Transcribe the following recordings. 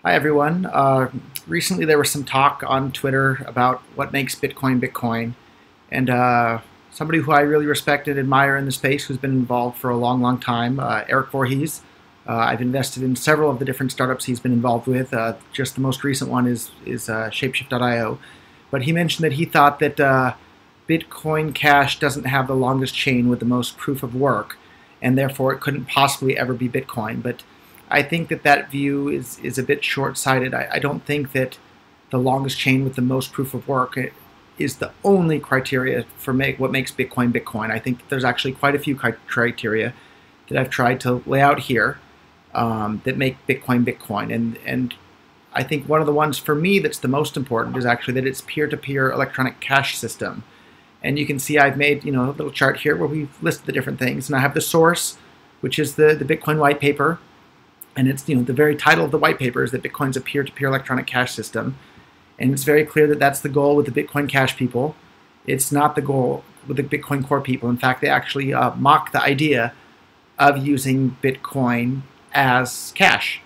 Hi everyone. Recently there was some talk on Twitter about what makes Bitcoin Bitcoin, and somebody who I really respect and admire in the space, who's been involved for a long, long time, Eric Voorhees. I've invested in several of the different startups he's been involved with. Just the most recent one is Shapeshift.io. But he mentioned that he thought that Bitcoin Cash doesn't have the longest chain with the most proof of work, and therefore it couldn't possibly ever be Bitcoin. But I think that view is a bit short-sighted. I don't think that the longest chain with the most proof of work is the only criteria for what makes Bitcoin Bitcoin. I think that there's actually quite a few criteria that I've tried to lay out here that make Bitcoin Bitcoin. And I think one of the ones for me that's the most important is actually that it's peer-to-peer electronic cash system. And you can see I've made a little chart here where we've listed the different things. And I have the source, which is the Bitcoin white paper. And it's the very title of the white paper is that Bitcoin's a peer-to-peer electronic cash system, and it's very clear that that's the goal with the Bitcoin Cash people. It's not the goal with the Bitcoin Core people. In fact, they actually mock the idea of using Bitcoin as cash.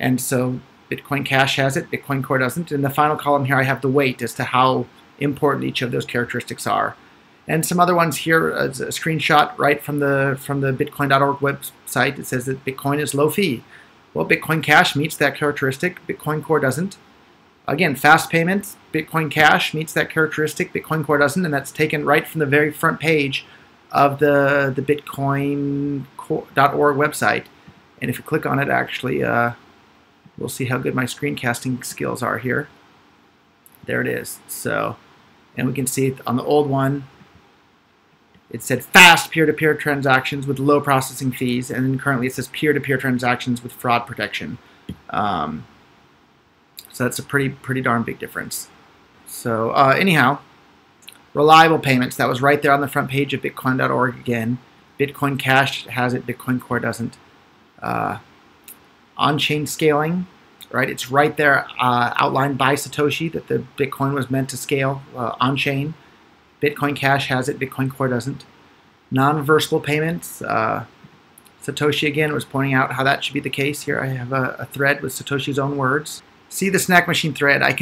And so Bitcoin Cash has it, Bitcoin Core doesn't. In the final column here, I have the weight as to how important each of those characteristics are. And some other ones here, as a screenshot right from the Bitcoin.org website. It says that Bitcoin is low fee. Well, Bitcoin Cash meets that characteristic. Bitcoin Core doesn't. Again, fast payments. Bitcoin Cash meets that characteristic. Bitcoin Core doesn't, and that's taken right from the very front page of the Bitcoin.org website. And if you click on it, actually, we'll see how good my screencasting skills are here. There it is. So, and we can see on the old one, it said fast peer-to-peer transactions with low processing fees, and then currently it says peer-to-peer transactions with fraud protection. So that's a pretty darn big difference. So anyhow, reliable payments. That was right there on the front page of Bitcoin.org again. Bitcoin Cash has it. Bitcoin Core doesn't. On-chain scaling, right? It's right there outlined by Satoshi that the Bitcoin was meant to scale on-chain. Bitcoin Cash has it, Bitcoin Core doesn't. Non-reversible payments. Satoshi, again, was pointing out how that should be the case. Here I have a thread with Satoshi's own words. See the Snack Machine thread. I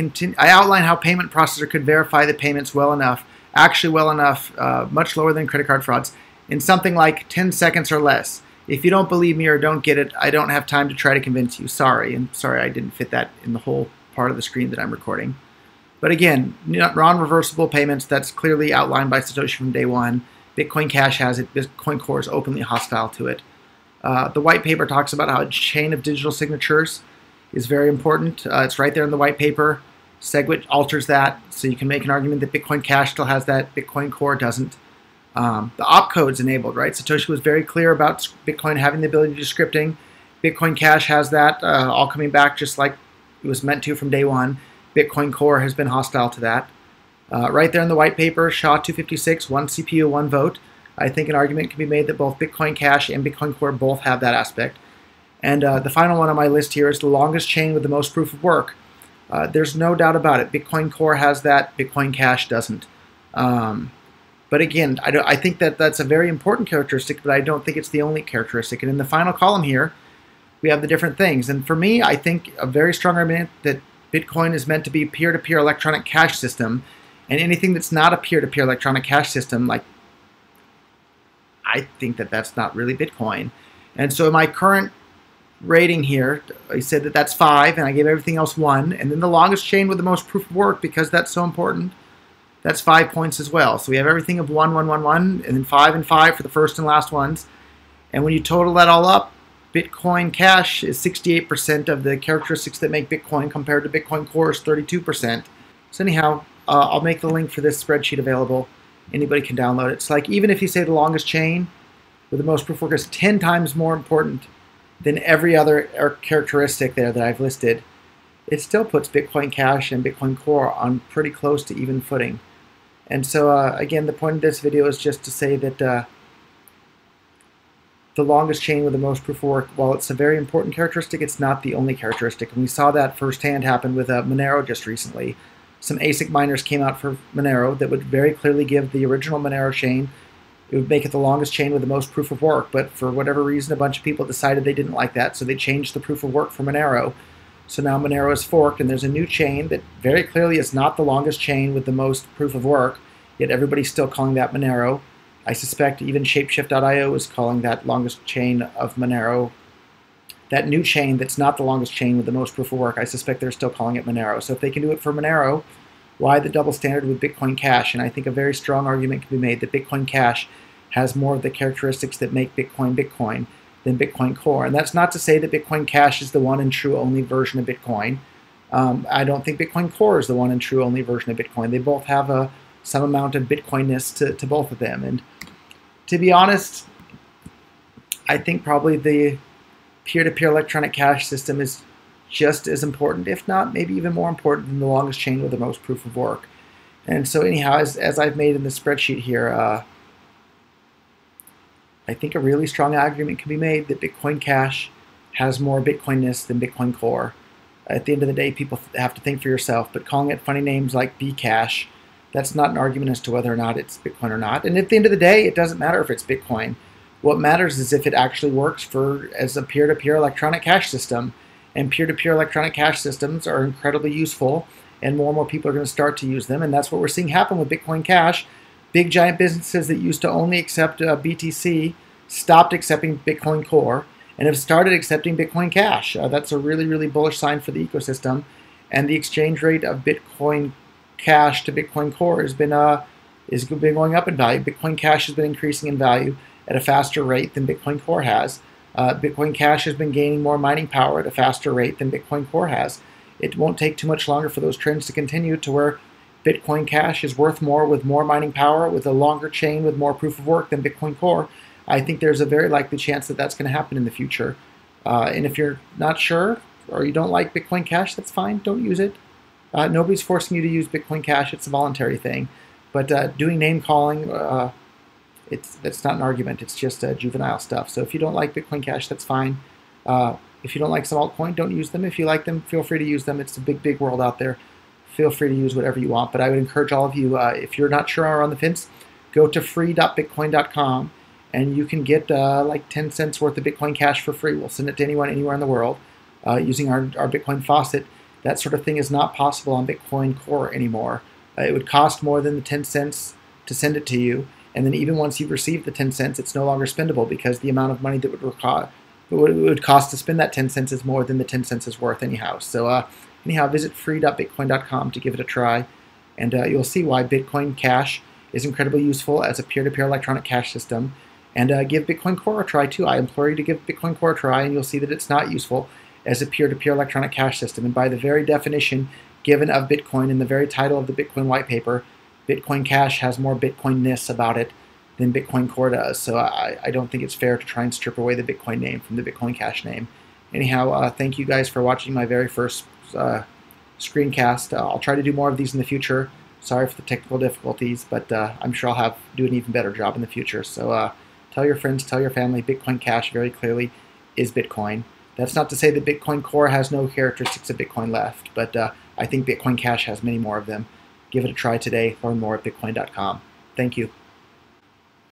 outline how payment processor could verify the payments well enough, actually well enough, much lower than credit card frauds, in something like 10 seconds or less. If you don't believe me or don't get it, I don't have time to try to convince you. Sorry, and sorry I didn't fit that in the whole part of the screen that I'm recording. But again, non-reversible payments, that's clearly outlined by Satoshi from day one. Bitcoin Cash has it. Bitcoin Core is openly hostile to it. The white paper talks about how a chain of digital signatures is very important. It's right there in the white paper. SegWit alters that, so you can make an argument that Bitcoin Cash still has that, Bitcoin Core doesn't. The opcode's enabled, right? Satoshi was very clear about Bitcoin having the ability to do scripting. Bitcoin Cash has that, all coming back just like it was meant to from day one. Bitcoin Core has been hostile to that. Right there in the white paper, SHA-256, one CPU, one vote. I think an argument can be made that both Bitcoin Cash and Bitcoin Core both have that aspect. And the final one on my list here is the longest chain with the most proof of work. There's no doubt about it. Bitcoin Core has that, Bitcoin Cash doesn't. But again, I think that's a very important characteristic, but I don't think it's the only characteristic. And in the final column here, we have the different things. And for me, I think a very strong argument that Bitcoin is meant to be a peer-to-peer electronic cash system, and anything that's not a peer-to-peer electronic cash system, like, I think that's not really Bitcoin. And so my current rating here, I said that that's 5, and I gave everything else 1, and then the longest chain with the most proof of work, because that's so important, that's 5 points as well. So we have everything of 1, 1, 1, 1, and then 5 and 5 for the first and last ones. And when you total that all up, Bitcoin Cash is 68% of the characteristics that make Bitcoin, compared to Bitcoin Core is 32%. So anyhow, I'll make the link for this spreadsheet available. Anybody can download it. It's like, even if you say the longest chain with the most proof of work is 10 times more important than every other characteristic there that I've listed, it still puts Bitcoin Cash and Bitcoin Core on pretty close to even footing. And so, again, the point of this video is just to say that the longest chain with the most proof of work, while it's a very important characteristic, it's not the only characteristic. And we saw that firsthand happen with Monero just recently. Some ASIC miners came out for Monero that would very clearly give the original Monero chain, it would make it the longest chain with the most proof of work. But for whatever reason, a bunch of people decided they didn't like that, so they changed the proof of work for Monero So now Monero is forked, and there's a new chain that very clearly is not the longest chain with the most proof of work, yet everybody's still calling that Monero. I suspect even Shapeshift.io is calling that longest chain of Monero. That new chain that's not the longest chain with the most proof of work, I suspect they're still calling it Monero. So if they can do it for Monero, why the double standard with Bitcoin Cash? And I think a very strong argument can be made that Bitcoin Cash has more of the characteristics that make Bitcoin Bitcoin than Bitcoin Core. And that's not to say that Bitcoin Cash is the one and true only version of Bitcoin. I don't think Bitcoin Core is the one and true only version of Bitcoin. They both have some amount of Bitcoinness to both of them. And to be honest, I think probably the peer-to-peer electronic cash system is just as important, if not maybe even more important, than the longest chain with the most proof of work. And so anyhow, as I've made in the spreadsheet here, I think a really strong argument can be made that Bitcoin Cash has more Bitcoinness than Bitcoin Core. At the end of the day, people have to think for yourself, but calling it funny names like Bcash, that's not an argument as to whether or not it's Bitcoin or not. And at the end of the day, it doesn't matter if it's Bitcoin. What matters is if it actually works as a peer-to-peer electronic cash system. And peer-to-peer electronic cash systems are incredibly useful, and more people are going to start to use them. And that's what we're seeing happen with Bitcoin Cash. Big giant businesses that used to only accept BTC stopped accepting Bitcoin Core and have started accepting Bitcoin Cash. That's a really, really bullish sign for the ecosystem. And the exchange rate of Bitcoin Cash to Bitcoin Core has been going up in value. Bitcoin Cash has been increasing in value at a faster rate than Bitcoin Core has. Bitcoin Cash has been gaining more mining power at a faster rate than Bitcoin Core has. It won't take too much longer for those trends to continue to where Bitcoin Cash is worth more with more mining power, with a longer chain, with more proof of work than Bitcoin Core. I think there's a very likely chance that that's going to happen in the future. And if you're not sure or you don't like Bitcoin Cash, that's fine. Don't use it. Nobody's forcing you to use Bitcoin Cash. It's a voluntary thing. But doing name calling, that's not an argument. It's just juvenile stuff. So if you don't like Bitcoin Cash, that's fine. If you don't like some altcoin, don't use them. If you like them, feel free to use them. It's a big, big world out there. Feel free to use whatever you want. But I would encourage all of you, if you're not sure or on the fence, go to free.bitcoin.com and you can get like 10 cents worth of Bitcoin Cash for free. We'll send it to anyone, anywhere in the world using our Bitcoin faucet. That sort of thing is not possible on Bitcoin Core anymore. It would cost more than the 10 cents to send it to you. And then even once you've received the 10 cents, it's no longer spendable because the amount of money that it would cost to spend that 10 cents is more than the 10 cents is worth anyhow. So anyhow, visit free.bitcoin.com to give it a try. And you'll see why Bitcoin Cash is incredibly useful as a peer-to-peer electronic cash system. And give Bitcoin Core a try too. I implore you to give Bitcoin Core a try, and you'll see that it's not useful as a peer-to-peer electronic cash system. And by the very definition given of Bitcoin in the very title of the Bitcoin white paper, Bitcoin Cash has more Bitcoinness about it than Bitcoin Core does. So I don't think it's fair to try and strip away the Bitcoin name from the Bitcoin Cash name. Anyhow, thank you guys for watching my very first screencast. I'll try to do more of these in the future. Sorry for the technical difficulties, but I'm sure I'll do an even better job in the future. So tell your friends, tell your family, Bitcoin Cash very clearly is Bitcoin. That's not to say that Bitcoin Core has no characteristics of Bitcoin left, but I think Bitcoin Cash has many more of them. Give it a try today. Learn more at bitcoin.com. Thank you.